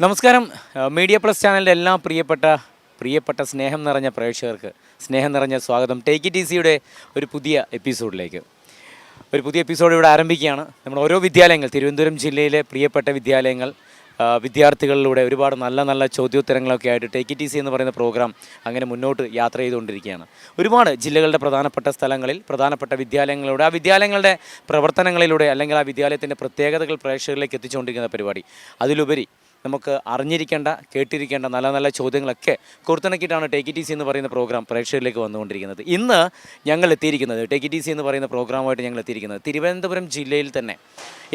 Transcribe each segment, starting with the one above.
നമസ്കാരം. Media plus ചാനലിൻ്റെ എല്ലാ പ്രിയപ്പെട്ട സ്നേഹം നിറഞ്ഞ പ്രേക്ഷകർക്ക് സ്നേഹം നിറഞ്ഞ സ്വാഗതം. ടേക്ക് ഇറ്റ് ഈസിയുടെ ഒരു പുതിയ എപ്പിസോഡിലേക്ക്. ഒരു പുതിയ എപ്പിസോഡ് ഇവിടെ ആരംഭിക്കുകയാണ്. നമ്മൾ ഓരോ വിദ്യാലയങ്ങൾ, തിരുവനന്തപുരം ജില്ലയിലെ പ്രിയപ്പെട്ട വിദ്യാലയങ്ങൾ, വിദ്യാർത്ഥികളിലൂടെ ഒരുപാട് നല്ല ചോദ്യോത്തരങ്ങളൊക്കെ ആയിട്ട് ടേക്ക് ഇറ്റ് ഈസി എന്ന് പറയുന്ന പ്രോഗ്രാം അങ്ങനെ മുന്നോട്ട് യാത്ര ചെയ്തുകൊണ്ടിരിക്കുകയാണ്. ഒരുപാട് ജില്ലകളുടെ പ്രധാനപ്പെട്ട സ്ഥലങ്ങളിൽ പ്രധാനപ്പെട്ട വിദ്യാലയങ്ങളിലൂടെ, ആ വിദ്യാലയങ്ങളുടെ പ്രവർത്തനങ്ങളിലൂടെ, അല്ലെങ്കിൽ ആ വിദ്യാലയത്തിൻ്റെ പ്രത്യേകതകൾ പ്രേക്ഷകരിലേക്ക് എത്തിച്ചുകൊണ്ടിരിക്കുന്ന പരിപാടി. അതിലുപരി നമുക്ക് അറിഞ്ഞിരിക്കേണ്ട, കേട്ടിരിക്കേണ്ട നല്ല ചോദ്യങ്ങളൊക്കെ കോർത്തിണക്കിയിട്ടാണ് ടേക്ക് ഇറ്റ് ഈസി എന്ന് പറയുന്ന പ്രോഗ്രാം പ്രേക്ഷകരിലേക്ക് വന്നുകൊണ്ടിരിക്കുന്നത്. ഇന്ന് ഞങ്ങൾ എത്തിയിരിക്കുന്നത്, ടേക്ക് ഇറ്റ് ഈസി എന്ന് പറയുന്ന പ്രോഗ്രാമായിട്ട് ഞങ്ങൾ എത്തിയിരിക്കുന്നത് തിരുവനന്തപുരം ജില്ലയിൽ തന്നെ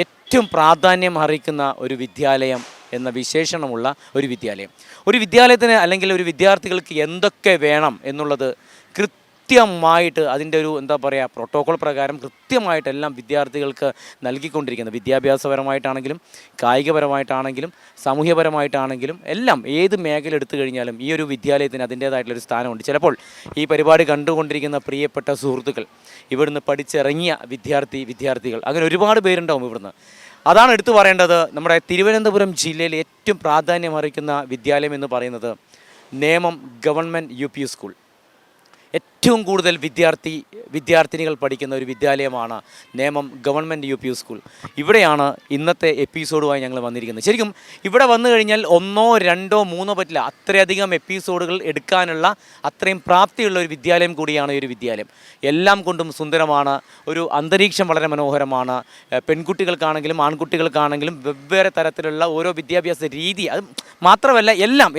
ഏറ്റവും പ്രാധാന്യം അർഹിക്കുന്ന ഒരു വിദ്യാലയം എന്ന വിശേഷണമുള്ള ഒരു വിദ്യാലയം. ഒരു വിദ്യാലയത്തിന് അല്ലെങ്കിൽ ഒരു വിദ്യാർത്ഥികൾക്ക് എന്തൊക്കെ വേണം എന്നുള്ളത് കൃത്യമായിട്ട് അതിൻ്റെ ഒരു പ്രോട്ടോകോൾ പ്രകാരം കൃത്യമായിട്ടെല്ലാം വിദ്യാർത്ഥികൾക്ക് നൽകിക്കൊണ്ടിരിക്കുന്നത്. വിദ്യാഭ്യാസപരമായിട്ടാണെങ്കിലും കായികപരമായിട്ടാണെങ്കിലും സാമൂഹ്യപരമായിട്ടാണെങ്കിലും എല്ലാം ഏത് മേഖല എടുത്തു കഴിഞ്ഞാലും ഈ ഒരു വിദ്യാലയത്തിന് അതിൻ്റേതായിട്ടുള്ളൊരു സ്ഥാനമുണ്ട്. ചിലപ്പോൾ ഈ പരിപാടി കണ്ടുകൊണ്ടിരിക്കുന്ന പ്രിയപ്പെട്ട സുഹൃത്തുക്കൾ, ഇവിടുന്ന് പഠിച്ചിറങ്ങിയ വിദ്യാർത്ഥികൾ അങ്ങനെ ഒരുപാട് പേരുണ്ടാവും ഇവിടുന്ന്. അതാണ് എടുത്തു പറയേണ്ടത്. നമ്മുടെ തിരുവനന്തപുരം ജില്ലയിൽ ഏറ്റവും പ്രാധാന്യം അർഹിക്കുന്ന വിദ്യാലയം എന്ന് പറയുന്നത് നേമം ഗവൺമെൻറ് UP സ്കൂൾ. ഏറ്റവും കൂടുതൽ വിദ്യാർത്ഥിനികൾ പഠിക്കുന്ന ഒരു വിദ്യാലയമാണ് നേമം ഗവൺമെൻറ് UP സ്കൂൾ. ഇവിടെയാണ് ഇന്നത്തെ എപ്പിസോഡുമായി ഞങ്ങൾ വന്നിരിക്കുന്നത്. ശരിക്കും ഇവിടെ വന്നു കഴിഞ്ഞാൽ 1, 2, 3 പറ്റില്ല, അത്രയധികം എപ്പിസോഡുകൾ എടുക്കാനുള്ള അത്രയും പ്രാപ്തിയുള്ള ഒരു വിദ്യാലയം കൂടിയാണ് ഈ ഒരു വിദ്യാലയം. എല്ലാം കൊണ്ടും സുന്ദരമാണ്. ഒരു അന്തരീക്ഷം വളരെ മനോഹരമാണ്. പെൺകുട്ടികൾക്കാണെങ്കിലും ആൺകുട്ടികൾക്കാണെങ്കിലും വെവ്വേറെ തരത്തിലുള്ള ഓരോ വിദ്യാഭ്യാസ രീതി, അത് മാത്രമല്ല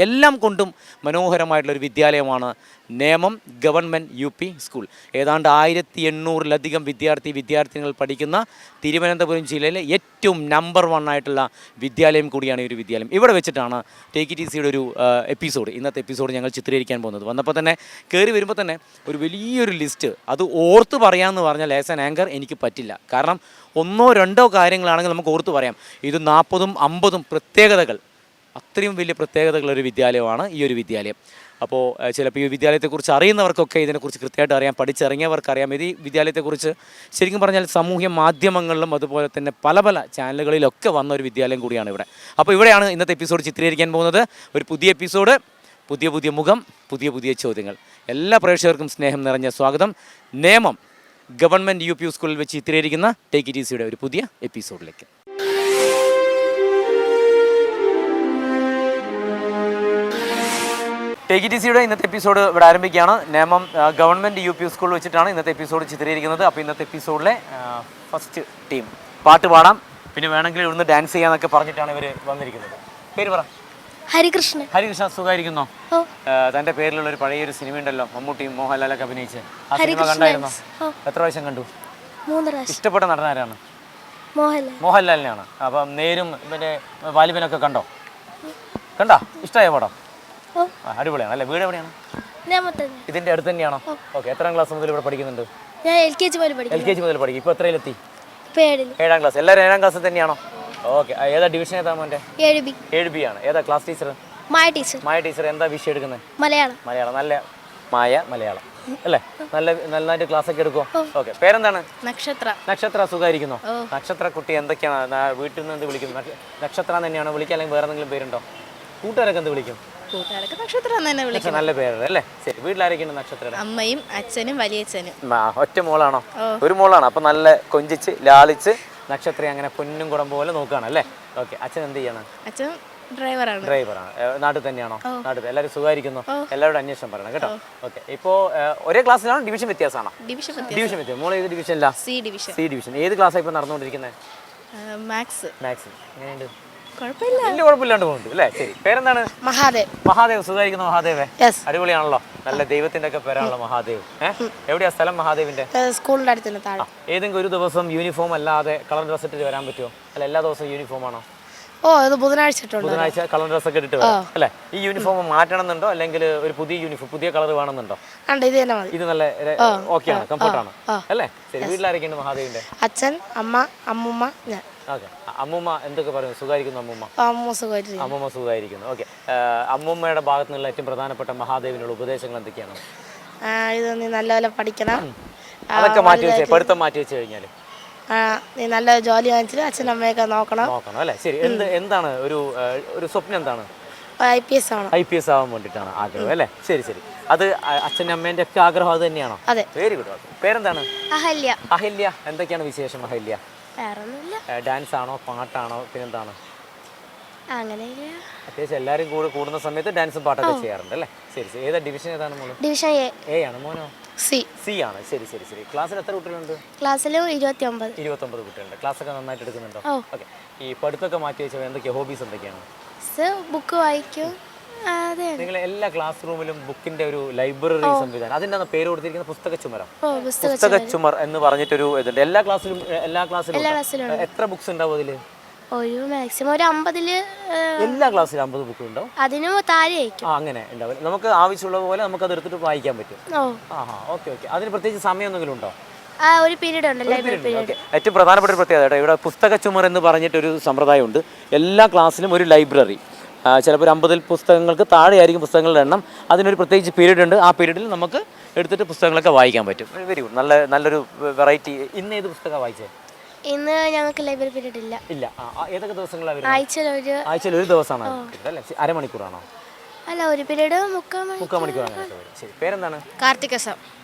എല്ലാം കൊണ്ടും മനോഹരമായിട്ടുള്ളൊരു വിദ്യാലയമാണ് നേമം ഗവൺമെൻറ് UP സ്കൂൾ. ഏതാണ്ട് 1800-ലധികം വിദ്യാർത്ഥിനികൾ പഠിക്കുന്ന തിരുവനന്തപുരം ജില്ലയിലെ ഏറ്റവും നമ്പർ 1 ആയിട്ടുള്ള വിദ്യാലയം കൂടിയാണ് ഈ ഒരു വിദ്യാലയം. ഇവിടെ വെച്ചിട്ടാണ് ടേക്ക് ഇറ്റ് ഈസിയുടെ ഒരു ഇന്നത്തെ എപ്പിസോഡ് ഞങ്ങൾ ചിത്രീകരിക്കാൻ പോകുന്നത്. വന്നപ്പോൾ തന്നെ കയറി വരുമ്പോൾ തന്നെ ഒരു വലിയൊരു ലിസ്റ്റ്, അത് ഓർത്ത് പറയാമെന്ന് പറഞ്ഞാൽ ആസ് ആൻ ആങ്കർ എനിക്ക് പറ്റില്ല. കാരണം 1, 2 കാര്യങ്ങളാണെങ്കിൽ നമുക്ക് ഓർത്ത് പറയാം. ഇത് 40, 50 പ്രത്യേകതകൾ, അത്രയും വലിയ പ്രത്യേകതകളൊരു വിദ്യാലയമാണ് ഈ ഒരു വിദ്യാലയം. അപ്പോൾ ചിലപ്പോൾ ഈ വിദ്യാലയത്തെക്കുറിച്ച് അറിയുന്നവർക്കൊക്കെ ഇതിനെക്കുറിച്ച് കൃത്യമായിട്ട് അറിയാം, പഠിച്ചിറങ്ങിയവർക്കറിയാം. ഈ വിദ്യാലയത്തെക്കുറിച്ച് ശരിക്കും പറഞ്ഞാൽ സാമൂഹ്യ മാധ്യമങ്ങളിലും അതുപോലെ തന്നെ പല ചാനലുകളിലൊക്കെ വന്ന ഒരു വിദ്യാലയം കൂടിയാണ് ഇവിടെ. അപ്പോൾ ഇവിടെയാണ് ഇന്നത്തെ എപ്പിസോഡ് ചിത്രീകരിക്കാൻ പോകുന്നത്. ഒരു പുതിയ എപ്പിസോഡ്, പുതിയ മുഖം, പുതിയ ചോദ്യങ്ങൾ. എല്ലാ പ്രേക്ഷകർക്കും സ്നേഹം നിറഞ്ഞ സ്വാഗതം. നേമം ഗവൺമെൻറ് UP സ്കൂളിൽ വെച്ച് ചിത്രീകരിക്കുന്ന ടേക്ക് ഇറ്റ് ഈസിയുടെ ഒരു പുതിയ എപ്പിസോഡിലേക്ക്. ടേക്ക് ഇറ്റ് ഈസിയുടെ ഇന്നത്തെ എപ്പിസോഡ് ഇവിടെ ആരംഭിക്കുകയാണ്. നേമം ഗവൺമെൻറ് UP സ്കൂളിൽ വെച്ചിട്ടാണ് ഇന്നത്തെ എപ്പിസോഡ് ചിത്രീകരിക്കുന്നത്. അപ്പോൾ ഇന്നത്തെ എപ്പിസോഡിലെ ഫസ്റ്റ് ടീം പാട്ട് പാടാം, പിന്നെ വേണമെങ്കിൽ ഇവിടുന്ന് ഡാൻസ് ചെയ്യാന്നൊക്കെ പറഞ്ഞിട്ടാണ് ഇവർ വന്നിരിക്കുന്നത്. പേര് പറ. ഹരികൃഷ്ണൻ. സുഖമായിരിക്കുന്നോ? തൻ്റെ പേരിലുള്ള ഒരു പഴയൊരു സിനിമ ഉണ്ടല്ലോ, മമ്മൂട്ടിയും മോഹൻലാലൊക്കെ അഭിനയിച്ച്, ആ സിനിമ കണ്ടായിരുന്നോ? എത്ര പ്രാവശ്യം കണ്ടു? 3 പ്രാവശ്യം. ഇഷ്ടപ്പെട്ട നടനാരാണ്? മോഹൻലാലിനെയാണ്. അപ്പം നേരും പിന്നെ വാലിബനൊക്കെ കണ്ടോ? ഇഷ്ടമായ പടം? അടിപൊളിയാണ് അല്ലേ? വീട് എവിടെയാണ്? ഇതിന്റെ അടുത്ത് തന്നെയാണോ? ഓക്കെ. എത്രാം ക്ലാസ് മുതൽ ഇവിടെ പഠിക്കുന്നുണ്ട്? ഞാൻ LKG മുതൽ പഠിക്കും. ഇപ്പോൾ എത്രയിലെത്തി? 7ാം ക്ലാസ്. എല്ലാവരും 7ാം ക്ലാസ്സിൽ തന്നെയാണോ? ഓക്കെ. ഏതാ ഡിവിഷൻ? ഏതാ മോൻ്റെ? 7B ആണ്. ഏതാ ക്ലാസ് ടീച്ചർ? മായ ടീച്ചർ. എന്താ വിഷയം എടുക്കുന്നത്? മലയാളം. നല്ല മലയാളം അല്ലേ? നന്നായിട്ട് ക്ലാസ് ഒക്കെ എടുക്കുമോ? ഓക്കെ. പേരെന്താണ്? നക്ഷത്ര. സുഖമായിരിക്കുന്നോ? നക്ഷത്ര കുട്ടി എന്തൊക്കെയാണ് വീട്ടിൽ നിന്ന് എന്ത് വിളിക്കുന്നു? നക്ഷത്ര തന്നെയാണോ വിളിക്കുക, അല്ലെങ്കിൽ വേറെ എന്തെങ്കിലും പേരുണ്ടോ? കൂട്ടുകാരൊക്കെ എന്ത് വിളിക്കും? നല്ല പേരല്ലേ അല്ലേ? ശരി. വീട്ടിലാരൊക്കെയാണ് നക്ഷത്ര? അമ്മയും അച്ഛനും വലിയച്ഛനും. ഒറ്റ മോളാണോ? ഒരു മോളാണ്. അപ്പൊ നല്ല കൊഞ്ചിച്ച് ലാളിച്ച് നക്ഷത്ര അങ്ങനെ പൊന്നും കുടം പോലെ നോക്കുകയാണ് അല്ലേ? ഓക്കെ. അച്ഛൻ എന്ത് ചെയ്യണം? അച്ഛൻ ഡ്രൈവറാണ്. നാട്ടിൽ തന്നെയാണോ? നാട്ടിൽ. എല്ലാവരും സുഖമായിരിക്കുന്നു? എല്ലാവരുടെ അന്വേഷണം പറയണം കേട്ടോ. ഓക്കെ. ഇപ്പോൾ ഒരേ ക്ലാസ്സിലാണോ? ഡിവിഷൻ വ്യത്യാസമാണോ? ഡിവിഷൻ വ്യത്യാസം. മോളെ ഏത് ഡിവിഷനിലാ? C division. ഏത് ക്ലാസ്സാണ് ഇപ്പോൾ നടന്നുകൊണ്ടിരിക്കുന്നത്? മാത്സ്. എങ്ങനെയുണ്ട്? കുഴപ്പമില്ലാണ്ട് പോകുന്നുണ്ട് അല്ലേ? ശരി. പേരെന്താണ്? മഹാദേവ്. സുഖമായിരിക്കുന്നു മഹാദേവേ? അടിപൊളിയാണല്ലോ. നല്ല ദൈവത്തിന്റെ ഒക്കെ പേരാണല്ലോ മഹാദേവ്. എവിടെയാ സ്ഥലം മഹാദേവിന്റെ? സ്കൂളിന്റെ അടുത്ത് താഴെ. ഏതെങ്കിലും ഒരു ദിവസം യൂണിഫോം അല്ലാതെ കളർ ഡ്രസ് ഇട്ടിട്ട് വരാൻ പറ്റുമോ? അല്ല, എല്ലാ ദിവസവും യൂണിഫോം ആണോ? ബുധനാഴ്ച കളർ ഡ്രസ് ഒക്കെ ഇട്ടിട്ട് വരാം അല്ലേ? ഈ യൂണിഫോം മാറ്റണമെന്നുണ്ടോ, അല്ലെങ്കിൽ ഒരു പുതിയ കളർ വേണമെന്നുണ്ടോ? ഇത് നല്ല ഓക്കെ ആണ്, കംഫർട്ടാണ് അല്ലേ? ശരി. വീട്ടിലാരൊക്കെയുണ്ട് മഹാദേവിന്റെ? അച്ഛൻ, അമ്മ, അമ്മൂമ്മ, ഞാൻ. ഓക്കെ. അമ്മൂമ്മ എന്തൊക്കെ പറയുന്നു? സുഖമായിരിക്കുന്നു അമ്മൂമ്മ? അമ്മൂമ്മ സുഖമായിരിക്കുന്നു. ഓക്കെ. അമ്മൂമ്മയുടെ ഭാഗത്തു നിന്നുള്ള ഏറ്റവും പ്രധാനപ്പെട്ട മഹാദേവിനുള്ള ഉപദേശങ്ങൾ എന്തൊക്കെയാണ്? ഇത് നല്ലപോലെ പഠിക്കണം. അതൊക്കെ മാറ്റി വെച്ച് പഠിത്തം മാറ്റി വെച്ച് കഴിഞ്ഞാൽ നീ നല്ല ജോലി വാങ്ങിച്ചിട്ട് അച്ഛനും അമ്മയൊക്കെ നോക്കണം അല്ലേ? ശരി. എന്താണ് ഒരു സ്വപ്നം എന്താണ്? IPS ആണ്. IPS ആവാൻ വേണ്ടിയിട്ടാണ് ആഗ്രഹം അല്ലേ? ശരി ശരി. അത് അച്ഛനും അമ്മേൻ്റെ ഒക്കെ ആഗ്രഹം അത് തന്നെയാണോ? അതെ. Very good. പേരെന്താണ്? അഹല്യ. അഹല്യ. എന്തൊക്കെയാണ് വിശേഷം അഹല്യ? വേറൊന്നുമില്ല. ഡാൻസ് ആണോ പാട്ടാണോ പിന്നെന്താണ്? അങ്ങനെ അത്യാവശ്യം എല്ലാവരും കൂടുന്ന സമയത്ത് ഡാൻസും പാട്ടൊക്കെ ചെയ്യാറുണ്ട് അല്ലേ? ശരി ശരി. ഏതാ ഡിവിഷൻ ഏതാണ് മോള്? ഡിവിഷൻ എ ആണ്. മോനോ? സി ആണ്. ശരി ശരി ശരി. ക്ലാസ്സിൽ എത്ര കുട്ടികളുണ്ട്? ക്ലാസ്സിൽ 29 കുട്ടികളുണ്ട്. ക്ലാസ്സൊക്കെ നന്നായിട്ട് എടുക്കുന്നുണ്ടോ? ഓക്കെ. ഈ പഠിത്തമൊക്കെ മാറ്റി വെച്ചാൽ എന്തൊക്കെയാണ് ഹോബീസ് എന്തൊക്കെയാണ്? ബുക്ക് വായിക്കും. നിങ്ങൾ എല്ലാ ക്ലാസ് റൂമിലും ബുക്കിന്റെ ഒരു ലൈബ്രറി സംവിധാനം അതിന്റെ പേര് കൊടുത്തിരിക്കുന്ന പുസ്തക ചുമരം. പുസ്തക ചുമർ എന്ന് പറഞ്ഞിട്ടൊരു ഇതുണ്ട്. എല്ലാ ക്ലാസ്സിലും എത്ര ബുക്സ് ഉണ്ടാവും അതില്? ഒരു മാക്സിമം ഒരു 50 എല്ലാ ക്ലാസ്സിലും 50 ബുക്ക് ഉണ്ടാവും. അതിനും താഴെ അങ്ങനെ ഉണ്ടാവും. നമുക്ക് ആവശ്യമുള്ള പോലെ നമുക്ക് അത് എടുത്തിട്ട് വായിക്കാൻ പറ്റും. Okay okay. അതിന് പ്രത്യേകിച്ച് സമയം എന്തെങ്കിലും ഉണ്ടോ? ഒരു പീരീഡ് ഉണ്ട്, ലൈബ്രറി പീരീഡ്. ഏറ്റവും പ്രധാനപ്പെട്ട ഒരു പ്രത്യേകത ഇവിടെ പുസ്തക ചുമർ എന്ന് പറഞ്ഞിട്ടൊരു സമ്പ്രദായമുണ്ട്. എല്ലാ ക്ലാസ്സിലും ഒരു ലൈബ്രറി. ചിലപ്പോൾ 50 പുസ്തകങ്ങൾക്ക് താഴെയായിരിക്കും പുസ്തകങ്ങളുടെ എണ്ണം. അതിനൊരു പ്രത്യേകിച്ച് പീരീഡ് ഉണ്ട്. ആ പീരീഡിൽ നമുക്ക് എടുത്തിട്ട് പുസ്തകങ്ങളൊക്കെ വായിക്കാൻ പറ്റും. Very good. നല്ലൊരു വെറൈറ്റി. ഇന്ന് ഏത് പുസ്തകമാണ് വായിച്ചത്? ഇന്ന് ഞങ്ങൾക്ക് ലൈബ്രറി പീരീഡ് ഇല്ല. ഏതൊക്കെ ദിവസങ്ങളാണ്? ആഴ്ചയിൽ ഒരു ദിവസമാണ് അല്ലേ? അരമണിക്കൂറാണോ? അല്ല, ഒരു പീരീഡ് 3/4 മണിക്കൂറാണ്. ശരി. പേരെന്താണ്? Karthik S M.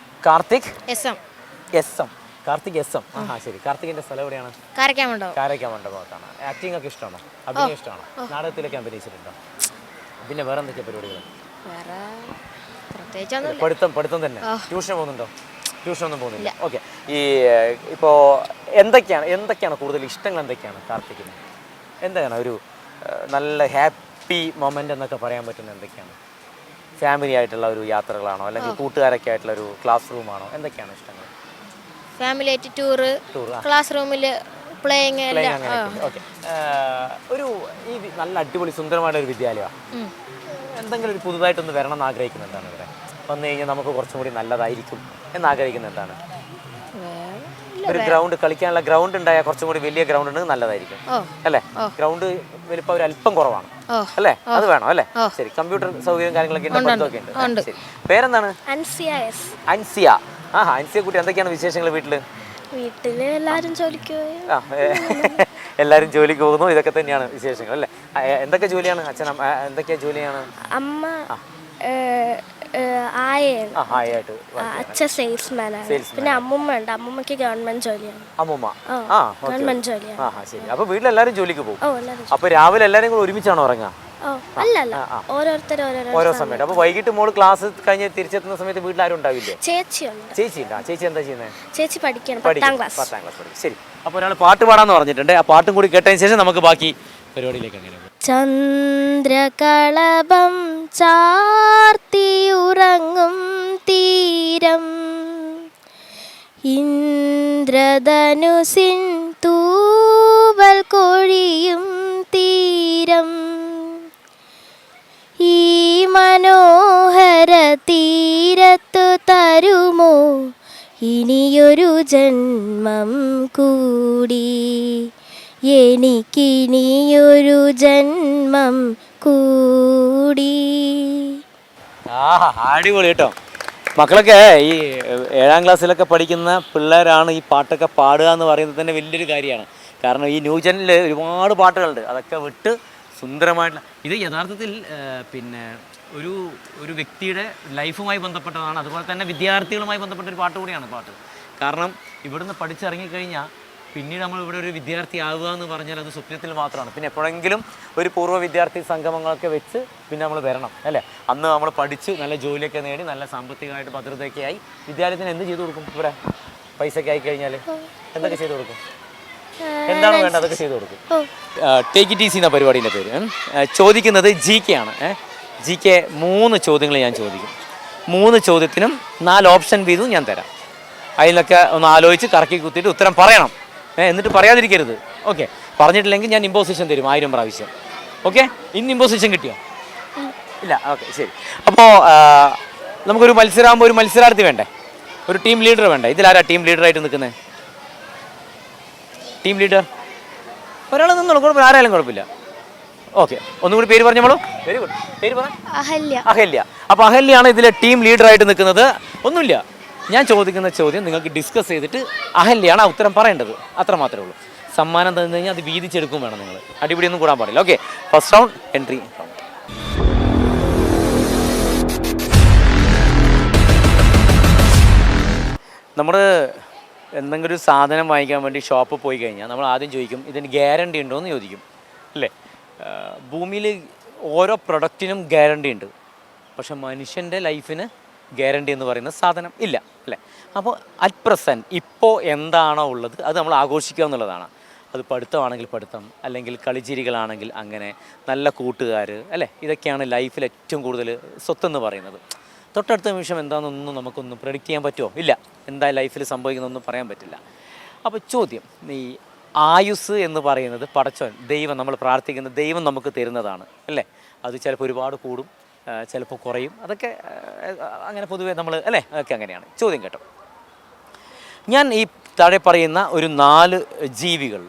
Karthik S M. Karthik S M. ശരി. കാർത്തികിന്റെ സ്ഥലം എവിടെയാണ്? കാരക്കാമണ്ഡപത്താണ്. ആക്ടിംഗ് ഒക്കെ ഇഷ്ടമാണോ? അഭിനയം ഇഷ്ടമാണോ? നാടകത്തിലൊക്കെ അഭിനയിച്ചിട്ടുണ്ടോ? പിന്നെ വേറെ എന്തൊക്കെയാ പരിപാടികൾ? പഠിത്തം തന്നെ. ട്യൂഷൻ പോകുന്നുണ്ടോ? ട്യൂഷനൊന്നും പോകുന്നില്ല. ഓക്കെ. ഈ ഇപ്പോൾ എന്തൊക്കെയാണ് കൂടുതൽ ഇഷ്ടങ്ങൾ? എന്തൊക്കെയാണ് കാർത്തികിന്? എന്താണ് ഒരു നല്ല ഹാപ്പി മൊമെൻ്റ് എന്നൊക്കെ പറയാൻ പറ്റുന്ന എന്തൊക്കെയാണ്? ഫാമിലി ആയിട്ടുള്ള ഒരു യാത്രകളാണോ അല്ലെങ്കിൽ കൂട്ടുകാരൊക്കെ ആയിട്ടുള്ള ഒരു ക്ലാസ് റൂമാണോ? എന്തൊക്കെയാണ് ഇഷ്ടങ്ങൾ? ഫാമിലി ആയിട്ട് ടൂർ, ക്ലാസ് റൂമിൽ പ്ലേയിങ്. ഓക്കെ. ഈ നല്ല അടിപൊളി സുന്ദരമായ ഒരു വിദ്യാലയമാണ്. എന്തെങ്കിലും ഒരു പുതുതായിട്ടൊന്ന് വരണം എന്ന് ആഗ്രഹിക്കുന്നുണ്ടാണ് ഇവിടെ വന്നു കഴിഞ്ഞാൽ നമുക്ക് കുറച്ചും കൂടി നല്ലതായിരിക്കും എന്ന് ആഗ്രഹിക്കുന്നത് എന്താണ്? ഒരു ഗ്രൗണ്ട്, കളിക്കാനുള്ള ഗ്രൗണ്ട് ഉണ്ടായാൽ കുറച്ചും കൂടി വലിയ ഗ്രൗണ്ട് ഉണ്ടെങ്കിൽ നല്ലതായിരിക്കും അല്ലേ? ഗ്രൗണ്ട് വലിപ്പം ഒരു അല്പം കുറവാണ് അല്ലേ? അത് വേണം അല്ലേ? ശരി. കമ്പ്യൂട്ടർ സൗകര്യം കാര്യങ്ങളൊക്കെ ഉണ്ട്, പഠിത്തമൊക്കെ ഉണ്ട്. ശരി. പേരെന്താണ്? അൻസിയ. അൻസിയ കുട്ടി, എന്തൊക്കെയാണ് വിശേഷങ്ങൾ വീട്ടില്? എല്ലാവരും ജോലിക്ക് എല്ലാവരും ജോലിക്ക് പോകുന്നു. ഇതൊക്കെ തന്നെയാണ് വിശേഷങ്ങൾ അല്ലേ? എന്തൊക്കെ ജോലിയാണ് അച്ഛൻ? എന്തൊക്കെയാ ജോലിയാണ്? അമ്മ ആയിട്ട് അച്ഛൻ സെയിൽസ്മാനാണ്. പിന്നെ അമ്മൂമ്മ ഉണ്ട്. അമ്മൂമ്മക്ക് ഗവൺമെന്റ് ജോലിയാണ്. ഗവൺമെന്റ് ജോലിയാണ്. ശരി. അപ്പൊ വീട്ടിലെല്ലാരും ജോലിക്ക് പോകും. അപ്പൊ രാവിലെ എല്ലാരും കൂടെ ഒരുമിച്ചാണോ ഉറങ്ങാ? ഓരോ സമയത്ത്. അപ്പൊ വൈകിട്ട് മോള് ക്ലാസ് കഴിഞ്ഞ് തിരിച്ചെത്തുന്ന സമയത്ത് വീട്ടിൽ ആരും ഉണ്ടാവില്ലേ? ചേച്ചി എന്താ ചെയ്യുന്നത്? ചേച്ചി പഠിക്കണം, 10ാം ക്ലാസ് പഠിക്കും. ശരി. അപ്പൊ ഒരാൾ പാട്ട് പാടാന്ന് പറഞ്ഞിട്ടുണ്ട്. ആ പാട്ടും കൂടി കേട്ടതിന് ശേഷം നമുക്ക് ബാക്കി പരിപാടിയിലേക്ക് അങ്ങനെ പോകും. ചന്ദ്രകളഭം ചാർത്തിയുറങ്ങും തീരം, ഇന്ദ്രധനുസിൻ തൂവൽ കൊഴിയും തീരം, ഈ മനോഹര തീരത്തു തരുമോ ഇനിയൊരു ജന്മം കൂടി, എനിക്കിനിയൊരു ജന്മം കൂടി. അടിപൊളി കേട്ടോ. മക്കളൊക്കെ ഈ 7ാം ക്ലാസ്സിലൊക്കെ പഠിക്കുന്ന പിള്ളേരാണ് ഈ പാട്ടൊക്കെ പാടുക എന്ന് പറയുന്നത് തന്നെ വലിയൊരു കാര്യമാണ്. കാരണം ഈ ന്യൂജനിൽ ഒരുപാട് പാട്ടുകളുണ്ട്. അതൊക്കെ വിട്ട് സുന്ദരമായിട്ടുള്ള ഇത് യഥാർത്ഥത്തിൽ പിന്നെ ഒരു വ്യക്തിയുടെ ലൈഫുമായി ബന്ധപ്പെട്ടതാണ്. അതുപോലെ തന്നെ വിദ്യാർത്ഥികളുമായി ബന്ധപ്പെട്ട ഒരു പാട്ട് കൂടിയാണ് പാട്ട്. കാരണം ഇവിടുന്ന് പഠിച്ചിറങ്ങിക്കഴിഞ്ഞാൽ പിന്നീട് നമ്മൾ ഇവിടെ ഒരു വിദ്യാർത്ഥി ആവുക എന്ന് പറഞ്ഞാൽ അത് സ്വപ്നത്തിൽ മാത്രമാണ്. പിന്നെ എപ്പോഴെങ്കിലും ഒരു പൂർവ്വ വിദ്യാർത്ഥി സംഗമങ്ങളൊക്കെ വെച്ച് പിന്നെ നമ്മൾ വരണം അല്ലേ? അന്ന് നമ്മൾ പഠിച്ച് നല്ല ജോലിയൊക്കെ നേടി നല്ല സാമ്പത്തികമായിട്ട് ഭദ്രതയൊക്കെ ആയി വിദ്യാലയത്തിന് എന്ത് ചെയ്തു കൊടുക്കും? ഇവിടെ പൈസയൊക്കെ ആയി കഴിഞ്ഞാൽ എന്തൊക്കെ ചെയ്തു കൊടുക്കും? എന്താണ് വേണ്ടത് അതൊക്കെ ചെയ്തു കൊടുക്കും. ടേക്ക് ഇറ്റ് ഈസി എന്ന പരിപാടിൻ്റെ പേര്. ചോദിക്കുന്നത് GK ആണ്. GK 3 ചോദ്യങ്ങൾ ഞാൻ ചോദിക്കും. 3 ചോദ്യത്തിനും 4 ഓപ്ഷൻ വീതവും ഞാൻ തരാം. അതിലൊക്കെ ഒന്ന് ആലോചിച്ച് കറക്കി കുത്തിയിട്ട് ഉത്തരം പറയണം. എന്നിട്ട് പറയാതിരിക്കരുത്. ഓക്കെ. പറഞ്ഞിട്ടില്ലെങ്കിൽ ഞാൻ ഇമ്പോസിഷൻ തരും 1000 പ്രാവശ്യം. ഓക്കെ. ഇന്ന് ഇമ്പോസിഷൻ കിട്ടിയോ? ഇല്ല. ഓക്കെ ശരി. അപ്പോൾ നമുക്കൊരു മത്സരമാകുമ്പോൾ ഒരു മത്സരാർത്ഥി വേണ്ടേ? ഒരു ടീം ലീഡർ വേണ്ടേ? ഇതിലാരാ ടീം ലീഡറായിട്ട് നിൽക്കുന്നത്? ടീം ലീഡർ ഒരാൾ നിന്നോളൂ, കുഴപ്പമില്ല. ആരായാലും കുഴപ്പമില്ല. ഓക്കെ. ഒന്നുകൂടി പേര് പറഞ്ഞോളൂ. Very good. പേര് പറ. അഹല്യ. അപ്പോൾ അഹല്യാണ് ഇതിലെ ടീം ലീഡറായിട്ട് നിൽക്കുന്നത്. ഒന്നുമില്ല, ഞാൻ ചോദിക്കുന്ന ചോദ്യം നിങ്ങൾക്ക് ഡിസ്കസ് ചെയ്തിട്ട് അഹല്യാണ് ആ ഉത്തരം പറയേണ്ടത്, അത്ര മാത്രമേ ഉള്ളൂ. സമ്മാനം തന്നു കഴിഞ്ഞാൽ അത് വീതിച്ചെടുക്കും വേണം നിങ്ങൾ, അടിപിടിയൊന്നും കൂടാൻ പാടില്ല. Okay, first round entry round. നമ്മൾ എന്തെങ്കിലും ഒരു സാധനം വാങ്ങിക്കാൻ വേണ്ടി ഷോപ്പിൽ പോയി കഴിഞ്ഞാൽ നമ്മൾ ആദ്യം ചോദിക്കും ഇതിന് ഗ്യാരണ്ടി ഉണ്ടോ എന്ന് ചോദിക്കും, അല്ലേ? ഭൂമിയിൽ ഓരോ പ്രൊഡക്റ്റിനും ഗ്യാരണ്ടി ഉണ്ട്, പക്ഷെ മനുഷ്യൻ്റെ ലൈഫിന് ഗ്യാരണ്ടി എന്ന് പറയുന്ന സാധനം ഇല്ല, അല്ലേ? അപ്പോൾ അറ്റ് പ്രസൻറ്റ് ഇപ്പോൾ എന്താണോ ഉള്ളത് അത് നമ്മൾ ആഘോഷിക്കുക എന്നുള്ളതാണ്. അത് പഠിത്തമാണെങ്കിൽ പഠിത്തം, അല്ലെങ്കിൽ കളിച്ചിരികളാണെങ്കിൽ അങ്ങനെ, നല്ല കൂട്ടുകാർ, അല്ലേ? ഇതൊക്കെയാണ് ലൈഫിൽ ഏറ്റവും കൂടുതൽ സ്വത്തെന്ന് പറയുന്നത്. തൊട്ടടുത്ത നിമിഷം എന്താണെന്നൊന്നും നമുക്കൊന്നും പ്രെഡിക്റ്റ് ചെയ്യാൻ പറ്റുമോ? ഇല്ല. എന്താ ലൈഫിൽ സംഭവിക്കുന്നൊന്നും പറയാൻ പറ്റില്ല. അപ്പോൾ ചോദ്യം, ഈ ആയുസ് എന്ന് പറയുന്നത് പടച്ചോൻ, ദൈവം, നമ്മൾ പ്രാർത്ഥിക്കുന്ന ദൈവം നമുക്ക് തരുന്നതാണ്, അല്ലേ? അത് ചിലപ്പോൾ ഒരുപാട് കൂടും, ചിലപ്പോൾ കുറയും, അതൊക്കെ അങ്ങനെ പൊതുവേ നമ്മൾ, അല്ലേ? അതൊക്കെ അങ്ങനെയാണ്. ചോദ്യം കേട്ടോ, ഞാൻ ഈ താഴെ പറയുന്ന ഒരു 4 ജീവികൾ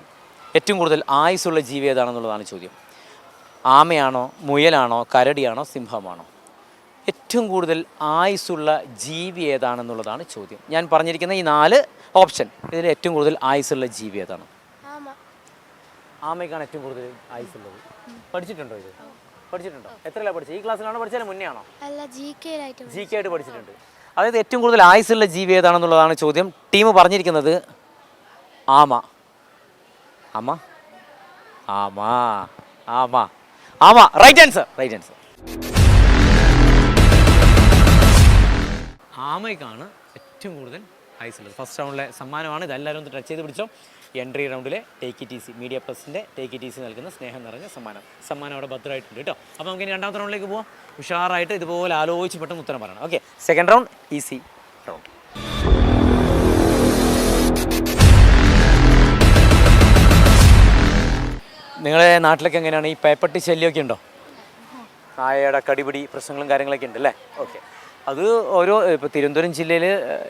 ഏറ്റവും കൂടുതൽ ആയുസ്സുള്ള ജീവി ഏതാണെന്നുള്ളതാണ് ചോദ്യം. ആമയാണോ, മുയലാണോ, കരടിയാണോ, സിംഹമാണോ? ഏറ്റവും കൂടുതൽ ആയുസ്സുള്ള ജീവി ഏതാണെന്നുള്ളതാണ് ചോദ്യം. ഞാൻ പറഞ്ഞിരിക്കുന്ന ഈ 4 ഓപ്ഷൻ, ഇതിൽ ഏറ്റവും കൂടുതൽ ആയുസ്സുള്ള ജീവി ഏതാണ്? ആമയ്ക്കാണ് ഏറ്റവും കൂടുതൽ ആയുസ്സുള്ളത്. പഠിച്ചിട്ടുണ്ടോ ഇത്? പഠിച്ചിട്ടുണ്ടോ? എത്രയാണ് പഠിച്ചത്? ഈ ക്ലാസ്സിലാണോ പഠിച്ചാലും മുന്നേ ആണോ? ജി കെ ആയിട്ട് പഠിച്ചിട്ടുണ്ട്. അതായത് ഏറ്റവും കൂടുതൽ ആയുസ്സുള്ള ജീവി ഏതാണെന്നുള്ളതാണ് ചോദ്യം. ടീം പറഞ്ഞിരിക്കുന്നത് ആമ. ആമ ആമ ആമ ആമ റൈറ്റ് ആൻസർ, റൈറ്റ് ആൻസർ. ആമയ്ക്കാണ് ഏറ്റവും കൂടുതൽ ആയുസ്സുള്ളത്. ഫസ്റ്റ് റൗണ്ടിലെ സമ്മാനമാണ് ഇത്. എല്ലാവരും ഒന്ന് ടച്ച് ചെയ്ത് പിടിച്ചോ. എൻട്രി റൗണ്ടിലെ ടേക്ക് ഇറ്റ് ഈസി, മീഡിയ പ്ലസിൻ്റെ ടേക്ക് ഇറ്റ് ഈസി നൽകുന്ന സ്നേഹം നിറഞ്ഞ സമ്മാനം അവിടെ ഭദ്രമായിട്ടുണ്ട് കേട്ടോ. അപ്പോൾ നമുക്ക് ഇനി രണ്ടാമത്തെ റൗണ്ടിലേക്ക് പോകാം. ഉഷാറായിട്ട് ഇതുപോലെ ആലോചിച്ച് പെട്ടെന്ന് ഉത്തരം പറയണം. Okay, second round easy round. നിങ്ങളുടെ നാട്ടിലൊക്കെ എങ്ങനെയാണ്? ഈ പേപ്പട്ടി ശല്യമൊക്കെ ഉണ്ടോ? നായയുടെ കടിപിടി പ്രശ്നങ്ങളും കാര്യങ്ങളൊക്കെ ഉണ്ട്, അല്ലേ? ഓക്കെ, അത് ഓരോ ഇപ്പോൾ തിരുവനന്തപുരം ജില്ലയിൽ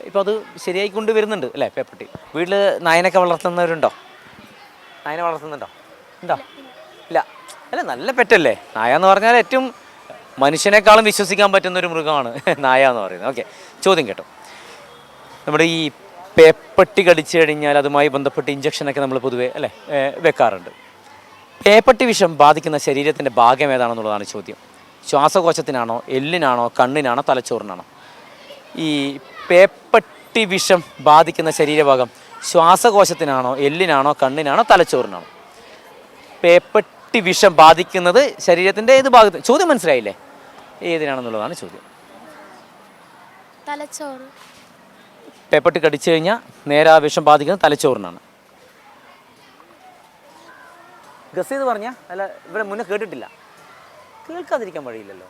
ഇപ്പോൾ അത് ശരിയായിക്കൊണ്ട് വരുന്നുണ്ട്, അല്ലേ? പേപ്പട്ടി വീട്ടിൽ നായനൊക്കെ വളർത്തുന്നവരുണ്ടോ? നായനെ വളർത്തുന്നുണ്ടോ? ഉണ്ടോ? ഇല്ല. അല്ല, നല്ല പെറ്റല്ലേ നായ എന്ന് പറഞ്ഞാൽ. ഏറ്റവും മനുഷ്യനേക്കാളും വിശ്വസിക്കാൻ പറ്റുന്ന ഒരു മൃഗമാണ് നായ എന്ന് പറയുന്നത്. ഓക്കെ, ചോദ്യം കേട്ടോ. നമ്മുടെ ഈ പേപ്പട്ടി കടിച്ചു കഴിഞ്ഞാൽ അതുമായി ബന്ധപ്പെട്ട് ഇഞ്ചക്ഷനൊക്കെ നമ്മൾ പൊതുവേ, അല്ലേ, വെക്കാറുണ്ട്. പേപ്പട്ടി വിഷം ബാധിക്കുന്ന ശരീരത്തിൻ്റെ ഭാഗം ഏതാണെന്നുള്ളതാണ് ചോദ്യം. ശ്വാസകോശത്തിനാണോ, എല്ലിനാണോ, കണ്ണിനാണോ, തലച്ചോറിനാണോ? ഈ പേപ്പട്ടി വിഷം ബാധിക്കുന്ന ശരീരഭാഗം ശ്വാസകോശത്തിനാണോ, എല്ലിനാണോ, കണ്ണിനാണോ, തലച്ചോറിനാണോ? പേപ്പട്ടി വിഷം ബാധിക്കുന്നത് ശരീരത്തിൻ്റെ ഏത് ഭാഗത്ത്? ചോദ്യം മനസ്സിലായില്ലേ? ഏതിനാണെന്നുള്ളതാണ് ചോദ്യം. തലച്ചോറ്. പേപ്പട്ടി കടിച്ചു കഴിഞ്ഞാൽ നേരെ ആ വിഷം ബാധിക്കുന്നത് തലച്ചോറിനാണ്. ഗസ് ചെയ്ത് പറഞ്ഞാൽ, അല്ല ഇവിടെ മുന്നേ കേട്ടിട്ടില്ല, കേൾക്കാതിരിക്കാൻ വഴിയില്ലല്ലോ.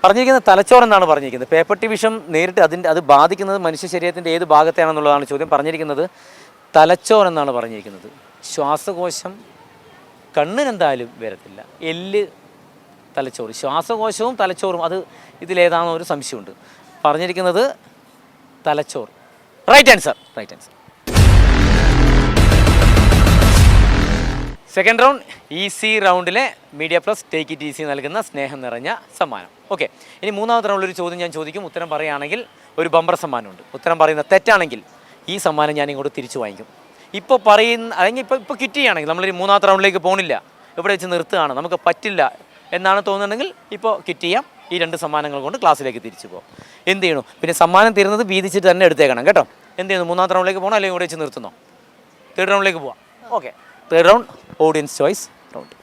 പറഞ്ഞിരിക്കുന്നത് തലച്ചോറെന്നാണ് പറഞ്ഞിരിക്കുന്നത്. പേപ്പട്ടി വിഷം നേരിട്ട് അത് ബാധിക്കുന്നത് മനുഷ്യ ശരീരത്തിൻ്റെ ഏത് ഭാഗത്തെയാണെന്നുള്ളതാണ് ചോദ്യം. പറഞ്ഞിരിക്കുന്നത് തലച്ചോറെന്നാണ് പറഞ്ഞിരിക്കുന്നത്. ശ്വാസകോശം, കണ്ണിനെന്തായാലും വരത്തില്ല. എല്ല്, തലച്ചോറ്. ശ്വാസകോശവും തലച്ചോറും അത് ഇതിലേതാണെന്ന് ഒരു സംശയമുണ്ട്. പറഞ്ഞിരിക്കുന്നത് തലച്ചോറ്. Right answer, right answer. Second round easy റൗണ്ടിലെ media plus take it easy നൽകുന്ന സ്നേഹം നിറഞ്ഞ സമ്മാനം. ഓക്കെ, ഇനി മൂന്നാമത്തെ റൗണ്ടിലൊരു ചോദ്യം ഞാൻ ചോദിക്കും. ഉത്തരം പറയുകയാണെങ്കിൽ ഒരു ബമ്പർ സമ്മാനമുണ്ട്. ഉത്തരം പറയുന്ന തെറ്റാണെങ്കിൽ ഈ സമ്മാനം ഞാൻ ഇങ്ങോട്ട് തിരിച്ചു വാങ്ങിക്കും. ഇപ്പോൾ പറയുന്ന, അല്ലെങ്കിൽ ഇപ്പോൾ കിറ്റ് ചെയ്യുകയാണെങ്കിൽ നമ്മളൊരു മൂന്നാമത്തെ റൗണ്ടിലേക്ക് പോകണില്ല, ഇവിടെ വെച്ച് നിർത്തുകയാണ്, നമുക്ക് പറ്റില്ല എന്നാണ് തോന്നുന്നുണ്ടെങ്കിൽ ഇപ്പോൾ കിറ്റ് ചെയ്യാം. ഈ 2 സമ്മാനങ്ങൾ കൊണ്ട് ക്ലാസ്സിലേക്ക് തിരിച്ചു പോകും. എന്ത് ചെയ്യണു? പിന്നെ സമ്മാനം തരുന്നത് വീതിച്ചിട്ട് തന്നെ എടുത്തേക്കണം കേട്ടോ. എന്ത് ചെയ്യുന്നു? മൂന്നാമത്തെ റൗണ്ടിലേക്ക് പോകണോ, അല്ലെങ്കിൽ ഇവിടെ വെച്ച് നിർത്തുന്നോ? തേർഡ് റൗണ്ടിലേക്ക് പോവാം. Okay, third round audience choice round.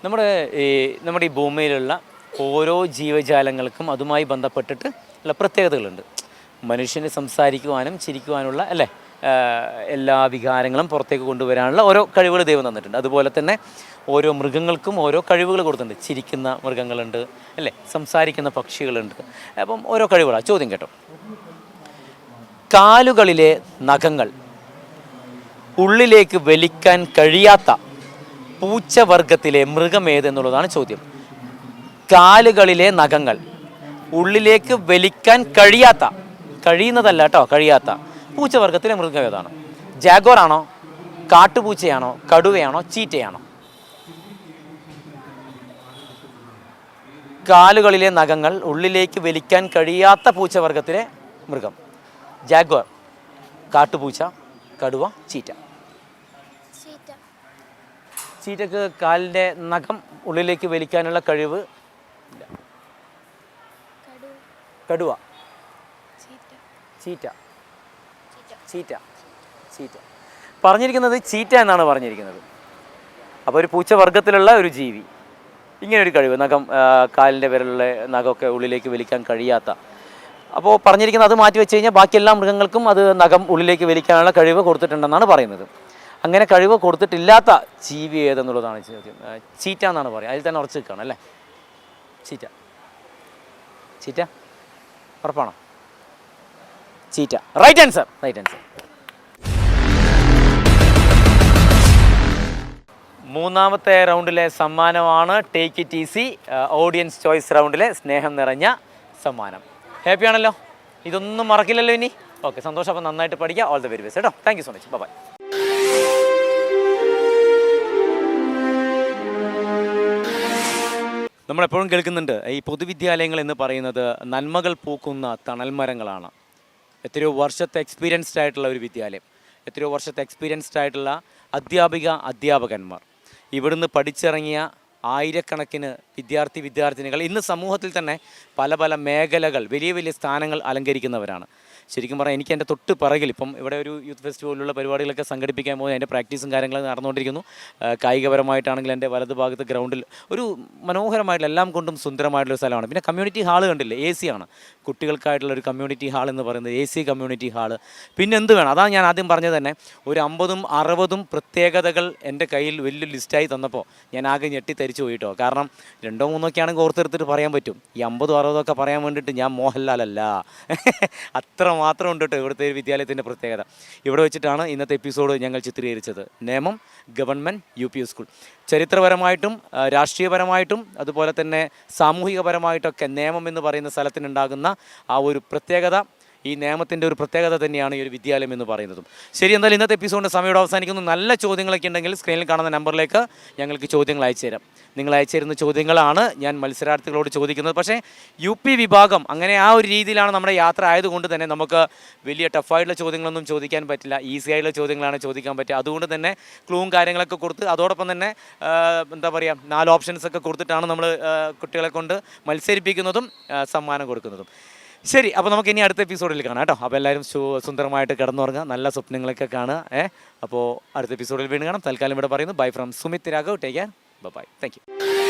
നമ്മുടെ ഈ ഭൂമിയിലുള്ള ഓരോ ജീവജാലങ്ങൾക്കും അതുമായി ബന്ധപ്പെട്ടിട്ട് ഉള്ള പ്രത്യേകതകളുണ്ട്. മനുഷ്യന് സംസാരിക്കുവാനും ചിരിക്കുവാനുള്ള, അല്ലേ, എല്ലാ വികാരങ്ങളും പുറത്തേക്ക് കൊണ്ടുവരാനുള്ള ഓരോ കഴിവുകൾ ദൈവം തന്നിട്ടുണ്ട്. അതുപോലെ തന്നെ ഓരോ മൃഗങ്ങൾക്കും ഓരോ കഴിവുകൾ കൊടുത്തിട്ടുണ്ട്. ചിരിക്കുന്ന മൃഗങ്ങളുണ്ട്, അല്ലേ, സംസാരിക്കുന്ന പക്ഷികളുണ്ട്. അപ്പം ഓരോ കഴിവുകളാണ്. ചോദ്യം കേട്ടോ, കാലുകളിലെ നഖങ്ങൾ ഉള്ളിലേക്ക് വലിക്കാൻ കഴിയാത്ത പൂച്ചവർഗത്തിലെ മൃഗമേതെന്നുള്ളതാണ് ചോദ്യം. കാലുകളിലെ നഖങ്ങൾ ഉള്ളിലേക്ക് വലിക്കാൻ കഴിയുന്നതല്ല കേട്ടോ, കഴിയാത്ത പൂച്ചവർഗത്തിലെ മൃഗം ഏതാണ്? ജാഗോർ ആണോ, കാട്ടുപൂച്ചയാണോ, കടുവയാണോ, ചീറ്റയാണോ? കാലുകളിലെ നഖങ്ങൾ ഉള്ളിലേക്ക് വലിക്കാൻ കഴിയാത്ത പൂച്ചവർഗത്തിലെ മൃഗം. ജാഗ്വർ, കാട്ടുപൂച്ച, കടുവ, ചീറ്റ. ചീറ്റക്ക് കാലിൻ്റെ നഖം ഉള്ളിലേക്ക് വലിക്കാനുള്ള കഴിവ് ഇല്ല. കടുവ, ചീറ്റ, ചീറ്റ, ചീറ്റ. പറഞ്ഞിരിക്കുന്നത് ചീറ്റ എന്നാണ് പറഞ്ഞിരിക്കുന്നത്. അപ്പോൾ ഒരു പൂച്ചവർഗത്തിലുള്ള ഒരു ജീവി, ഇങ്ങനൊരു കഴിവ്, നഖം കാലിൻ്റെ വിരലിലെ നഖമൊക്കെ ഉള്ളിലേക്ക് വലിക്കാൻ കഴിയാത്ത. അപ്പോൾ പറഞ്ഞിരിക്കുന്നത് അത് മാറ്റി വെച്ച് കഴിഞ്ഞാൽ ബാക്കി എല്ലാ മൃഗങ്ങൾക്കും അത് നഖം ഉള്ളിലേക്ക് വലിക്കാനുള്ള കഴിവ് കൊടുത്തിട്ടുണ്ടെന്നാണ് പറയുന്നത്. അങ്ങനെ കഴിവ് കൊടുത്തിട്ടില്ലാത്ത ജീവി ഏതെന്നുള്ളതാണ് ചോദ്യം. ചീറ്റ എന്നാണ് പറയുക. അതിൽ തന്നെ ഉറച്ചു നിൽക്കുകയാണ് അല്ലേ? ചീറ്റ, ചീറ്റ ഉറപ്പാണോ? Cheetah, right answer, right answer. മൂന്നാമത്തെ റൗണ്ടിലെ സമ്മാനമാണ് take it easy audience choice റൗണ്ടിലെ സ്നേഹം നിറഞ്ഞ സമ്മാനം. ഹാപ്പി ആണല്ലോ? ഇതൊന്നും മറക്കില്ലല്ലോ ഇനി? ഓക്കെ, സന്തോഷം. അപ്പോൾ നന്നായിട്ട് പഠിക്കുക. ഓൾ ദ വെരി ബെസ്റ്റ് കേട്ടോ. Thank you so much. Bye. നമ്മളെപ്പോഴും കേൾക്കുന്നുണ്ട് ഈ പൊതുവിദ്യാലയങ്ങൾ എന്ന് പറയുന്നത് നന്മകൾ പൂക്കുന്ന തണൽമരങ്ങളാണ്. എത്രയോ വർഷത്തെ എക്സ്പീരിയൻസ്ഡ് ആയിട്ടുള്ള ഒരു വിദ്യാലയം, എത്രയോ വർഷത്തെ എക്സ്പീരിയൻസ്ഡ് ആയിട്ടുള്ള അധ്യാപകന്മാർ, ഇവിടുന്ന് പഠിച്ചിറങ്ങിയ ആയിരക്കണക്കിന് വിദ്യാർത്ഥിനികൾ ഇന്ന് സമൂഹത്തിൽ തന്നെ പല പല മേഖലകൾ, വലിയ വലിയ സ്ഥാനങ്ങൾ അലങ്കരിക്കുന്നവരാണ്. ശരിക്കും പറഞ്ഞാൽ എനിക്ക് എൻ്റെ തൊട്ട് പിറകിൽ ഇപ്പം ഇവിടെ ഒരു യൂത്ത് ഫെസ്റ്റിവലുള്ള പരിപാടികളൊക്കെ സംഘടിപ്പിക്കാൻ പോകുന്നത് അതിൻ്റെ പ്രാക്ടീസും കാര്യങ്ങളും നടന്നുകൊണ്ടിരിക്കുന്നു. കായികപരമായിട്ടാണെങ്കിൽ എൻ്റെ വലതു ഭാഗത്ത് ഗ്രൗണ്ടിൽ ഒരു മനോഹരമായിട്ടുള്ള എല്ലാം കൊണ്ടും സുന്ദരമായിട്ടുള്ള സ്ഥലമാണ്. പിന്നെ കമ്മ്യൂണിറ്റി ഹാള് കണ്ടില്ലേ, AC ആണ്. കുട്ടികൾക്കായിട്ടുള്ള ഒരു കമ്മ്യൂണിറ്റി ഹാൾ എന്ന് പറയുന്നത് AC കമ്മ്യൂണിറ്റി ഹാള്. പിന്നെ എന്ത് വേണം? അതാണ് ഞാൻ ആദ്യം പറഞ്ഞത് തന്നെ. ഒരു 50ഉം 60ഉം പ്രത്യേകതകൾ എൻ്റെ കയ്യിൽ വലിയ ലിസ്റ്റായി തന്നപ്പോൾ ഞാൻ ആകെ ഞെട്ടിത്തരിച്ചു പോയിട്ടോ. കാരണം 2 3 ഒക്കെ ആണെങ്കിൽ ഓർത്തെടുത്തിട്ട് പറയാൻ പറ്റും. ഈ 50ഉം 60ഉം ഒക്കെ പറയാൻ വേണ്ടിയിട്ട് ഞാൻ മോഹൻലാലല്ല. അത്ര മാത്രം ഉണ്ട് കേട്ടോ ഇവിടുത്തെ ഒരു വിദ്യാലയത്തിൻ്റെ പ്രത്യേകത. ഇവിടെ വെച്ചിട്ടാണ് ഇന്നത്തെ എപ്പിസോഡ് ഞങ്ങൾ ചിത്രീകരിച്ചത്. Nemam government UP school. ചരിത്രപരമായിട്ടും രാഷ്ട്രീയപരമായിട്ടും അതുപോലെ തന്നെ സാമൂഹികപരമായിട്ടൊക്കെ നേമം എന്ന് പറയുന്ന സ്ഥലത്തിനുണ്ടാകുന്ന ആ ഒരു പ്രത്യേകത, ഈ നേമത്തിൻ്റെ ഒരു പ്രത്യേകത തന്നെയാണ് ഈ ഒരു വിദ്യാലയം എന്ന് പറയുന്നതും. ശരി, എന്തായാലും ഇന്നത്തെ എപ്പിസോഡിൻ്റെ സമയം അവസാനിക്കുന്നു. നല്ല ചോദ്യങ്ങളൊക്കെ ഉണ്ടെങ്കിൽ സ്ക്രീനിൽ കാണുന്ന നമ്പറിലേക്ക് ഞങ്ങൾക്ക് ചോദ്യങ്ങൾ അയച്ചു തരാം. നിങ്ങൾ അയച്ചു തരുന്ന ചോദ്യങ്ങളാണ് ഞാൻ മത്സരാർത്ഥികളോട് ചോദിക്കുന്നത്. പക്ഷേ UP വിഭാഗം അങ്ങനെ ആ ഒരു രീതിയിലാണ് നമ്മുടെ യാത്ര ആയതുകൊണ്ട് തന്നെ നമുക്ക് വലിയ ടഫായിട്ടുള്ള ചോദ്യങ്ങളൊന്നും ചോദിക്കാൻ പറ്റില്ല. ഈസി ആയിട്ടുള്ള ചോദ്യങ്ങളാണ് ചോദിക്കാൻ പറ്റുക. അതുകൊണ്ട് തന്നെ ക്ലൂവും കാര്യങ്ങളൊക്കെ കൊടുത്ത് അതോടൊപ്പം തന്നെ എന്താ പറയുക 4 ഓപ്ഷൻസൊക്കെ കൊടുത്തിട്ടാണ് നമ്മൾ കുട്ടികളെ കൊണ്ട് മത്സരിപ്പിക്കുന്നതും സമ്മാനം കൊടുക്കുന്നതും. ശരി, അപ്പോൾ നമുക്ക് ഇനി അടുത്ത എപ്പിസോഡിൽ കാണാം കേട്ടോ. അപ്പോൾ എല്ലാവരും സുന്ദരമായിട്ട് കിടന്നുറങ്ങുക, നല്ല സ്വപ്നങ്ങളൊക്കെ കാണുക. അപ്പോൾ അടുത്ത എപ്പിസോഡിൽ വീണ്ടും കാണാം. തൽക്കാലം ഇവിടെ പറയുന്നു bye from Sumit Raghav. Take care, bye, thank U.